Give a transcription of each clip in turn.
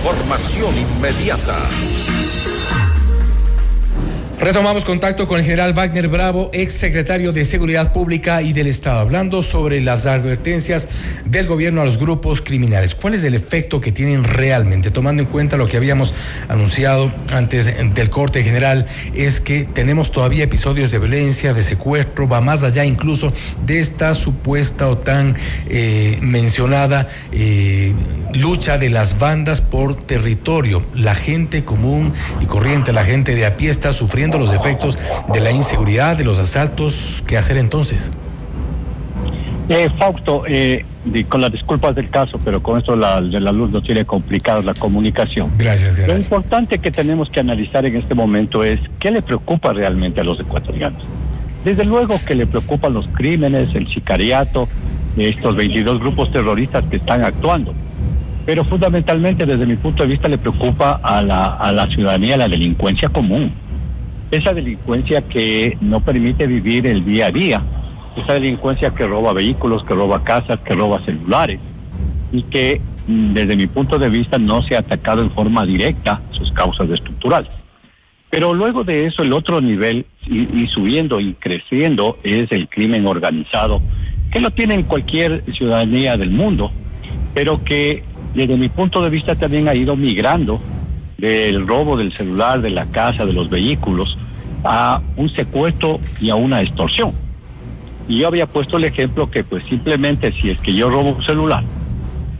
Información inmediata. Retomamos contacto con el general Wagner Bravo, ex secretario de Seguridad Pública y del Estado, hablando sobre las advertencias del gobierno a los grupos criminales. ¿Cuál es el efecto que tienen realmente? Tomando en cuenta lo que habíamos anunciado antes del corte, general, es que tenemos todavía episodios de violencia, de secuestro, va más allá incluso de esta supuesta o tan mencionada lucha de las bandas por territorio. La gente común y corriente, la gente de a pie está sufriendo los efectos de la inseguridad, de los asaltos. ¿Qué hacer entonces? Fausto, con las disculpas del caso, pero con esto de la luz no tiene complicada la comunicación. Gracias, general. Lo importante que tenemos que analizar en este momento es qué le preocupa realmente a los ecuatorianos. Desde luego que le preocupan los crímenes, el sicariato, estos 22 grupos terroristas que están actuando. Pero fundamentalmente, desde mi punto de vista, le preocupa a la ciudadanía la delincuencia común. Esa delincuencia que no permite vivir el día a día. Esa delincuencia que roba vehículos, que roba casas, que roba celulares. Y que, desde mi punto de vista, no se ha atacado en forma directa sus causas estructurales. Pero luego de eso, el otro nivel, y subiendo y creciendo, es el crimen organizado, que lo tiene en cualquier ciudadanía del mundo, pero que desde mi punto de vista también ha ido migrando del robo del celular, de la casa, de los vehículos, a un secuestro y a una extorsión. Y yo había puesto el ejemplo que pues simplemente si es que yo robo un celular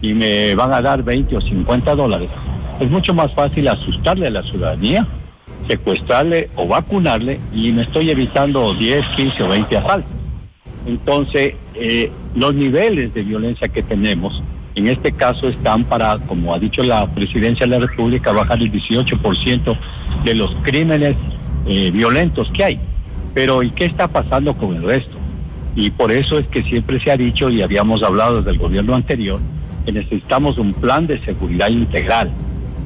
y me van a dar 20 o 50 dólares, es mucho más fácil asustarle a la ciudadanía, secuestrarle o vacunarle y me estoy evitando 10, 15 o 20 asaltos. Entonces, los niveles de violencia que tenemos en este caso están para, como ha dicho la Presidencia de la República, bajar el 18% de los crímenes violentos que hay. Pero ¿y qué está pasando con el resto? Y por eso es que siempre se ha dicho, y habíamos hablado desde el gobierno anterior, que necesitamos un plan de seguridad integral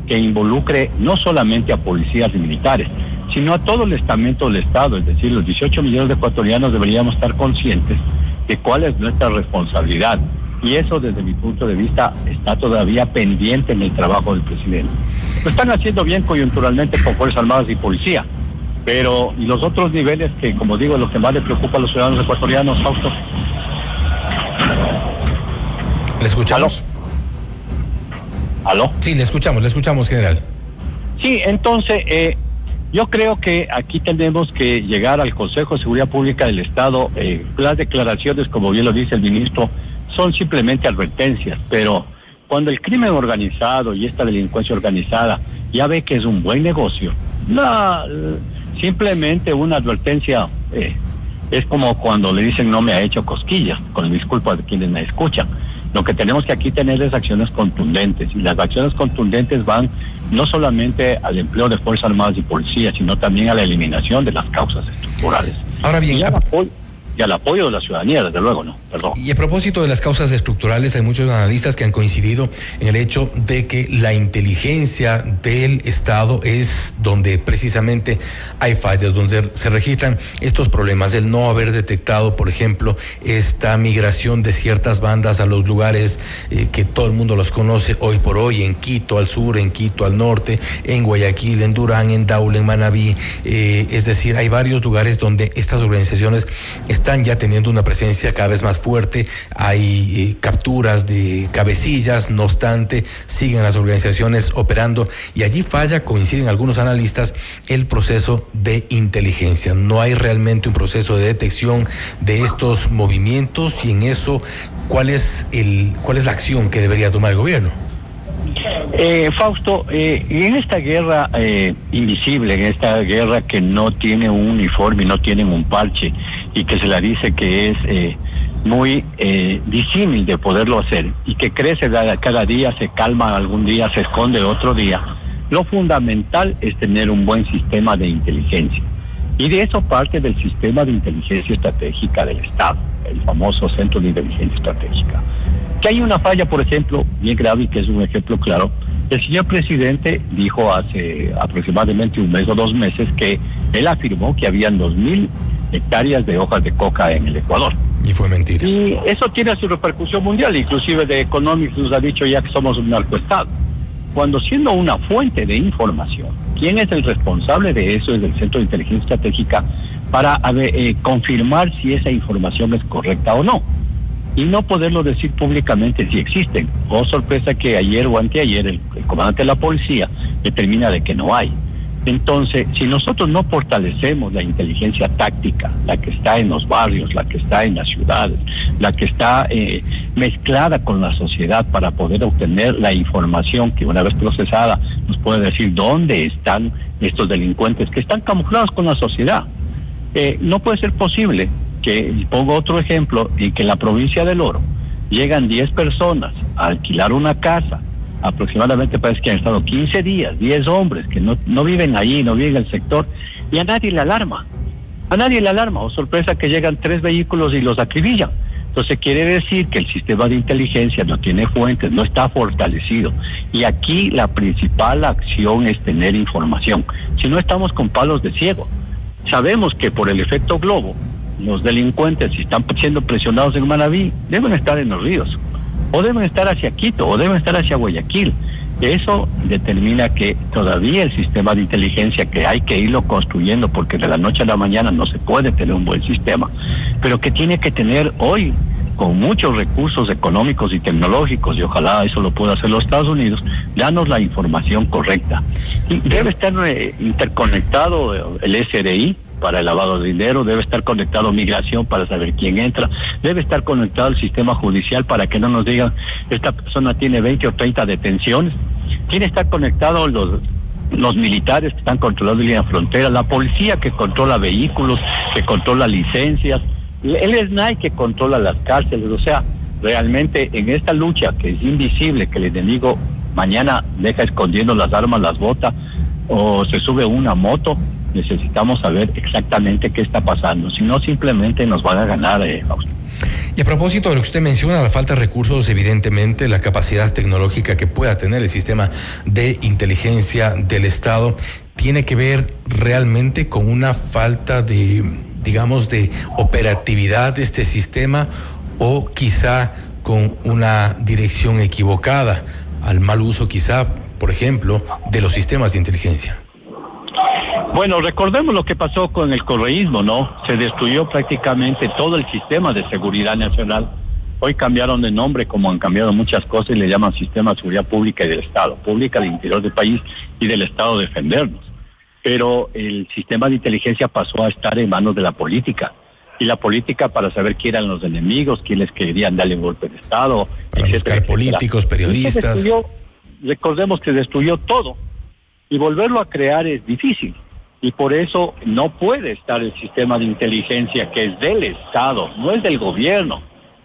que involucre no solamente a policías y militares, sino a todo el estamento del Estado. Es decir, los 18 millones de ecuatorianos deberíamos estar conscientes de cuál es nuestra responsabilidad. Y eso, desde mi punto de vista, está todavía pendiente en el trabajo del presidente. Lo están haciendo bien coyunturalmente con Fuerzas Armadas y Policía, pero y los otros niveles que, como digo, lo que más le preocupa a los ciudadanos ecuatorianos, Fausto. ¿Le escuchamos? ¿Aló? Sí, le escuchamos, general. Sí, entonces, yo creo que aquí tenemos que llegar al Consejo de Seguridad Pública del Estado. Las declaraciones, como bien lo dice el ministro, son simplemente advertencias, pero cuando el crimen organizado y esta delincuencia organizada ya ve que es un buen negocio, simplemente una advertencia es como cuando le dicen no me ha hecho cosquillas, con disculpas de quienes me escuchan. Lo que tenemos que aquí tener es acciones contundentes, y las acciones contundentes van no solamente al empleo de Fuerzas Armadas y Policía, sino también a la eliminación de las causas estructurales. Ahora bien, y al apoyo de la ciudadanía, desde luego, ¿no? Perdón. Y a propósito de las causas estructurales, hay muchos analistas que han coincidido en el hecho de que la inteligencia del Estado es donde precisamente hay fallas, donde se registran estos problemas, el no haber detectado, por ejemplo, esta migración de ciertas bandas a los lugares que todo el mundo los conoce hoy por hoy, en Quito al sur, en Quito al norte, en Guayaquil, en Durán, en Daule, en Manabí, es decir, hay varios lugares donde estas organizaciones están ya teniendo una presencia cada vez más fuerte, hay capturas de cabecillas, no obstante, siguen las organizaciones operando y allí falla, coinciden algunos analistas, el proceso de inteligencia. No hay realmente un proceso de detección de estos movimientos y en eso, ¿cuál es la acción que debería tomar el gobierno? Fausto, en esta guerra invisible, en esta guerra que no tiene un uniforme, no tiene un parche y que se la dice que es muy disímil de poderlo hacer y que crece cada día, se calma algún día, se esconde otro día, lo fundamental es tener un buen sistema de inteligencia. Y de eso parte del sistema de inteligencia estratégica del Estado, el famoso Centro de Inteligencia Estratégica. Que hay una falla, por ejemplo, bien grave y que es un ejemplo claro. El señor presidente dijo hace aproximadamente un mes o 2 meses que él afirmó que habían 2.000 hectáreas de hojas de coca en el Ecuador. Y fue mentira. Y eso tiene su repercusión mundial, inclusive de Economics nos ha dicho ya que somos un narcoestado. cuando siendo una fuente de información, ¿quién es el responsable de eso? Es el Centro de Inteligencia Estratégica para confirmar si esa información es correcta o no. Y no poderlo decir públicamente si existen. Oh, sorpresa que ayer o anteayer el comandante de la policía determina de que no hay. Entonces, si nosotros no fortalecemos la inteligencia táctica, la que está en los barrios, la que está en las ciudades, la que está mezclada con la sociedad para poder obtener la información que una vez procesada nos puede decir dónde están estos delincuentes que están camuflados con la sociedad, no puede ser posible que, pongo otro ejemplo, y que en la provincia del Oro llegan 10 personas a alquilar una casa, aproximadamente parece que han estado 15 días, 10 hombres que no viven ahí, no viven en el sector, y a nadie le alarma, o sorpresa que llegan 3 vehículos y los acribillan. Entonces quiere decir que el sistema de inteligencia no tiene fuentes, no está fortalecido, y aquí la principal acción es tener información, si no estamos con palos de ciego. Sabemos que por el efecto globo, los delincuentes, si están siendo presionados en Manabí, deben estar en los ríos, o deben estar hacia Quito, o deben estar hacia Guayaquil. Eso determina que todavía el sistema de inteligencia, que hay que irlo construyendo, porque de la noche a la mañana no se puede tener un buen sistema, pero que tiene que tener hoy, con muchos recursos económicos y tecnológicos, y ojalá eso lo pueda hacer los Estados Unidos, danos la información correcta. Y debe estar interconectado el SRI para el lavado de dinero, debe estar conectado Migración para saber quién entra, debe estar conectado el sistema judicial para que no nos digan esta persona tiene 20 o 30 detenciones, tiene que estar conectado los militares que están controlando la línea frontera, la policía que controla vehículos, que controla licencias, el SNAI que controla las cárceles. O sea, realmente en esta lucha que es invisible, que el enemigo mañana deja escondiendo las armas, las bota o se sube una moto, necesitamos saber exactamente qué está pasando, si no simplemente nos van a ganar. Y a propósito de lo que usted menciona, la falta de recursos, evidentemente, la capacidad tecnológica que pueda tener el sistema de inteligencia del Estado, tiene que ver realmente con una falta de, digamos, de operatividad de este sistema, o quizá con una dirección equivocada, al mal uso quizá, por ejemplo, de los sistemas de inteligencia. Bueno, recordemos lo que pasó con el correísmo, ¿no? Se destruyó prácticamente todo el sistema de seguridad nacional. Hoy cambiaron de nombre, como han cambiado muchas cosas, y le llaman Sistema de Seguridad Pública y del Estado. Pública del interior del país y del Estado defendernos. Pero el sistema de inteligencia pasó a estar en manos de la política. Y la política para saber quién eran los enemigos, quiénes querían darle un golpe de Estado, para buscar políticos, periodistas. Recordemos que destruyó todo. Y volverlo a crear es difícil. Y por eso no puede estar el sistema de inteligencia, que es del Estado, no es del gobierno,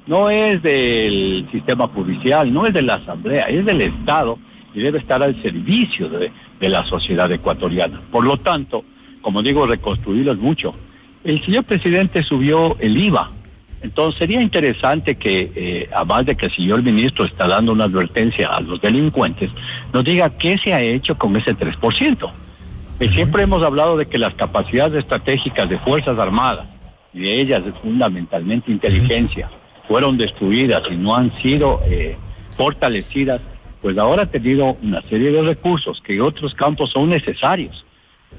no es del sistema judicial, no es de la Asamblea, es del Estado, y debe estar al servicio de la sociedad ecuatoriana. Por lo tanto, como digo, reconstruirlo es mucho. El señor presidente subió el IVA. Entonces sería interesante que, además de que el señor ministro está dando una advertencia a los delincuentes, nos diga qué se ha hecho con ese 3%. Siempre hemos hablado de que las capacidades estratégicas de Fuerzas Armadas, y de ellas fundamentalmente inteligencia, fueron destruidas y no han sido fortalecidas. Pues ahora ha tenido una serie de recursos que en otros campos son necesarios,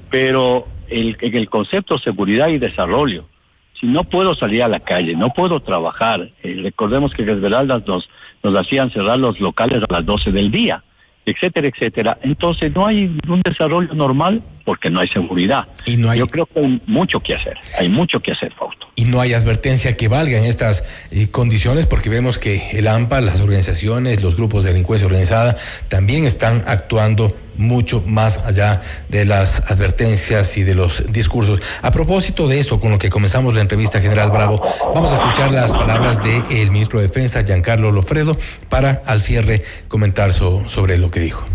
pero en el concepto de seguridad y desarrollo, si no puedo salir a la calle, no puedo trabajar, recordemos que en Esmeraldas nos hacían cerrar los locales a las 12 del día, etcétera, etcétera. Entonces no hay un desarrollo normal porque no hay seguridad. Y no hay... Yo creo que hay mucho que hacer, Fausto. Y no hay advertencia que valga en estas condiciones, porque vemos que el AMPA, las organizaciones, los grupos de delincuencia organizada, también están actuando mucho más allá de las advertencias y de los discursos. A propósito de esto, con lo que comenzamos la entrevista, General Bravo, vamos a escuchar las palabras del ministro de Defensa, Giancarlo Lofredo, para al cierre comentar sobre lo que dijo.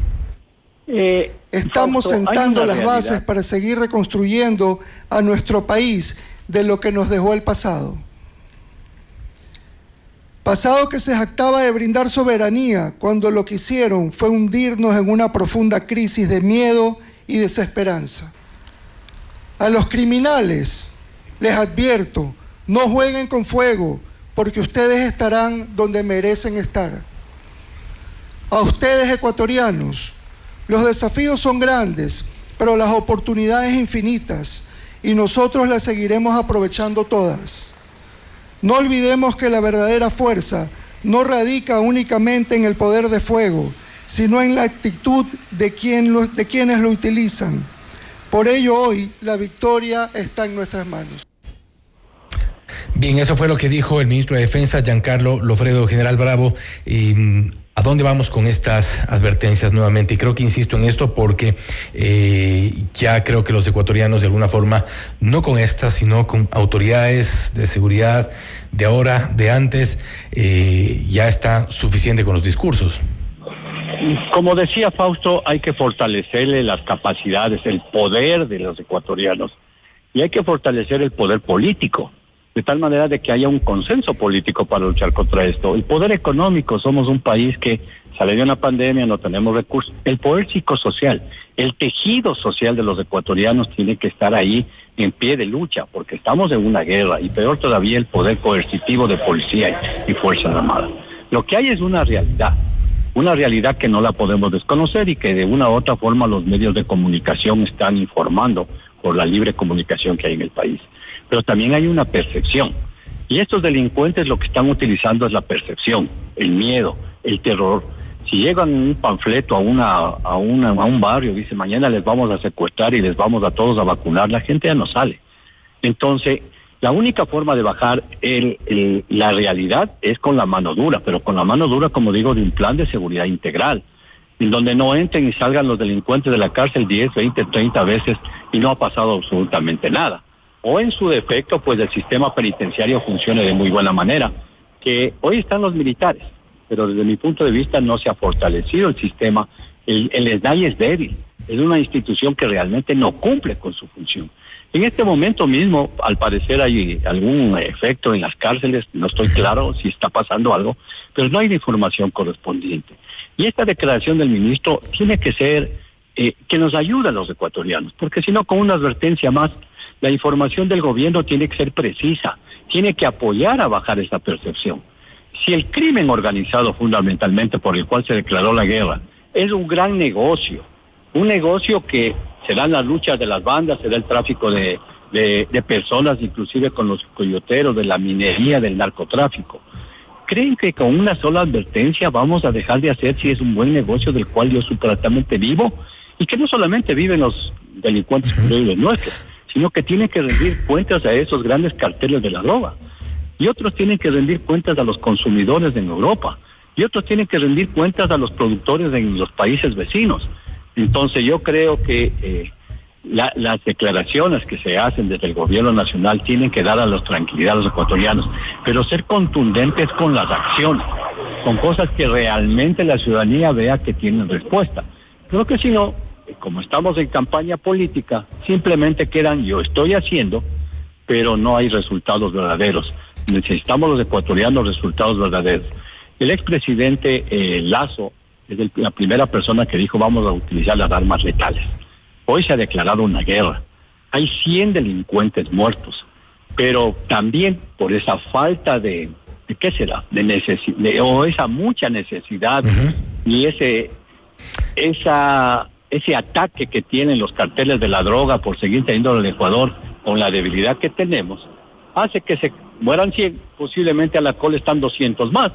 Estamos sentando las bases para seguir reconstruyendo a nuestro país de lo que nos dejó el pasado. Pasado que se jactaba de brindar soberanía cuando lo que hicieron fue hundirnos en una profunda crisis de miedo y desesperanza. A los criminales les advierto, no jueguen con fuego porque ustedes estarán donde merecen estar. A ustedes ecuatorianos, Los desafíos son grandes, pero las oportunidades infinitas, y nosotros las seguiremos aprovechando todas. No olvidemos que la verdadera fuerza no radica únicamente en el poder de fuego, sino en la actitud de quienes lo utilizan. Por ello hoy la victoria está en nuestras manos. Bien, eso fue lo que dijo el ministro de Defensa, Giancarlo Lofredo. General Bravo, ¿a dónde vamos con estas advertencias nuevamente? Y creo que insisto en esto porque ya creo que los ecuatorianos de alguna forma, no con estas, sino con autoridades de seguridad de ahora, de antes, ya está suficiente con los discursos. Como decía Fausto, hay que fortalecerle las capacidades, el poder de los ecuatorianos, y hay que fortalecer el poder político, de tal manera de que haya un consenso político para luchar contra esto. El poder económico, somos un país que salió de una pandemia, no tenemos recursos. El poder psicosocial, el tejido social de los ecuatorianos tiene que estar ahí en pie de lucha, porque estamos en una guerra, y peor todavía el poder coercitivo de policía y Fuerzas Armadas. Lo que hay es una realidad que no la podemos desconocer y que de una u otra forma los medios de comunicación están informando por la libre comunicación que hay en el país. Pero también hay una percepción, y estos delincuentes lo que están utilizando es la percepción, el miedo, el terror. Si llegan un panfleto a un barrio, dice mañana les vamos a secuestrar y les vamos a todos a vacunar, la gente ya no sale. Entonces, la única forma de bajar la realidad es con la mano dura, pero con la mano dura, como digo, de un plan de seguridad integral, en donde no entren y salgan los delincuentes de la cárcel 10, 20, 30 veces y no ha pasado absolutamente nada. O en su defecto, pues el sistema penitenciario funcione de muy buena manera, que hoy están los militares, pero desde mi punto de vista no se ha fortalecido el sistema, el SNAI es débil, es una institución que realmente no cumple con su función. En este momento mismo, al parecer hay algún efecto en las cárceles, no estoy claro si está pasando algo, pero no hay la información correspondiente. Y esta declaración del ministro tiene que ser que nos ayude a los ecuatorianos, porque si no, con una advertencia más, la información del gobierno tiene que ser precisa, tiene que apoyar a bajar esa percepción. Si el crimen organizado fundamentalmente por el cual se declaró la guerra es un gran negocio, un negocio que se dan las luchas de las bandas, se da el tráfico de personas, inclusive con los coyoteros, de la minería, del narcotráfico. ¿Creen que con una sola advertencia vamos a dejar de hacer si es un buen negocio del cual yo supuestamente vivo? Y que no solamente viven los delincuentes nuestros, sino que tienen que rendir cuentas a esos grandes carteles de la droga. Y otros tienen que rendir cuentas a los consumidores en Europa. Y otros tienen que rendir cuentas a los productores en los países vecinos. Entonces yo creo que las declaraciones que se hacen desde el gobierno nacional tienen que dar a la tranquilidad a los ecuatorianos, pero ser contundentes con las acciones, con cosas que realmente la ciudadanía vea que tienen respuesta. Creo que si no, como estamos en campaña política, simplemente quedan yo estoy haciendo, pero no hay resultados verdaderos. Necesitamos los ecuatorianos resultados verdaderos. El expresidente Lasso es la primera persona que dijo vamos a utilizar las armas letales. Hoy se ha declarado una guerra. Hay 100 delincuentes muertos, pero también por esa falta de ¿qué será? O esa mucha necesidad y ese ataque que tienen los carteles de la droga por seguir teniendo el Ecuador con la debilidad que tenemos, hace que se mueran 100, posiblemente a la cola están 200 más,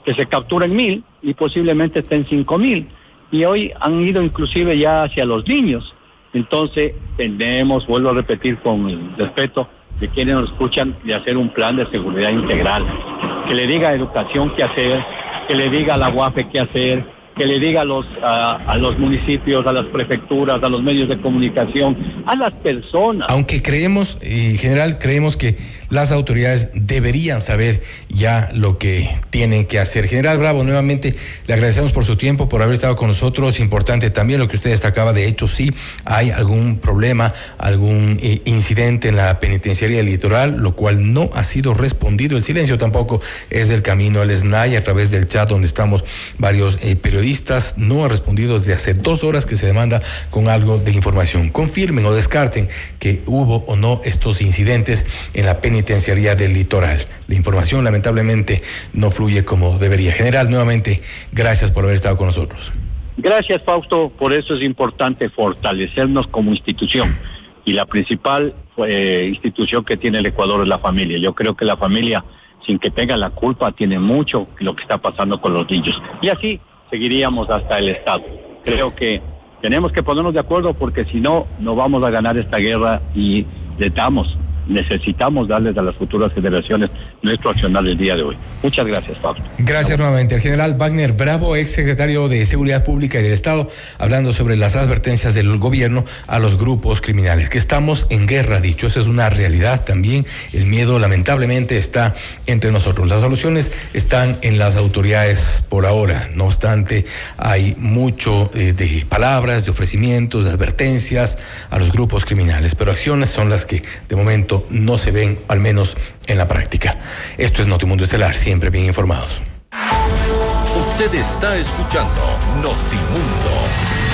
que se capturen 1000 y posiblemente estén 5000. Y hoy han ido inclusive ya hacia los niños. Entonces tenemos, vuelvo a repetir con el respeto de quienes nos escuchan, de hacer un plan de seguridad integral, que le diga a educación qué hacer, que le diga a la UAFE qué hacer, que le diga a los municipios, a las prefecturas, a los medios de comunicación, a las personas. Aunque creemos, general, creemos que las autoridades deberían saber ya lo que tienen que hacer. General Bravo, nuevamente le agradecemos por su tiempo, por haber estado con nosotros. Importante también lo que usted destacaba, de hecho sí hay algún problema, algún incidente en la penitenciaría del Litoral, lo cual no ha sido respondido. El silencio tampoco es del camino. El SNAI, a través del chat donde estamos varios periodistas, no ha respondido desde hace 2 horas que se demanda con algo de información. Confirmen o descarten que hubo o no estos incidentes en la penitenciaría del Litoral. La información lamentablemente no fluye como debería. General, nuevamente, gracias por haber estado con nosotros. Gracias, Fausto. Por eso es importante fortalecernos como institución. Y la principal institución que tiene el Ecuador es la familia. Yo creo que la familia, sin que tenga la culpa, tiene mucho lo que está pasando con los niños. Y así seguiríamos hasta el Estado. Creo que tenemos que ponernos de acuerdo porque si no, no vamos a ganar esta guerra y necesitamos darles a las futuras generaciones nuestro accionar del día de hoy. Muchas gracias, Pablo. Gracias nuevamente. El general Wagner Bravo, ex secretario de Seguridad Pública y del Estado, hablando sobre las advertencias del gobierno a los grupos criminales. Que estamos en guerra, dicho, eso es una realidad también. El miedo lamentablemente está entre nosotros. Las soluciones están en las autoridades por ahora. No obstante, hay mucho de palabras, de ofrecimientos, de advertencias a los grupos criminales, pero acciones son las que de momento no se ven, al menos en la práctica. Esto es Notimundo Estelar, siempre bien informados. Usted está escuchando Notimundo.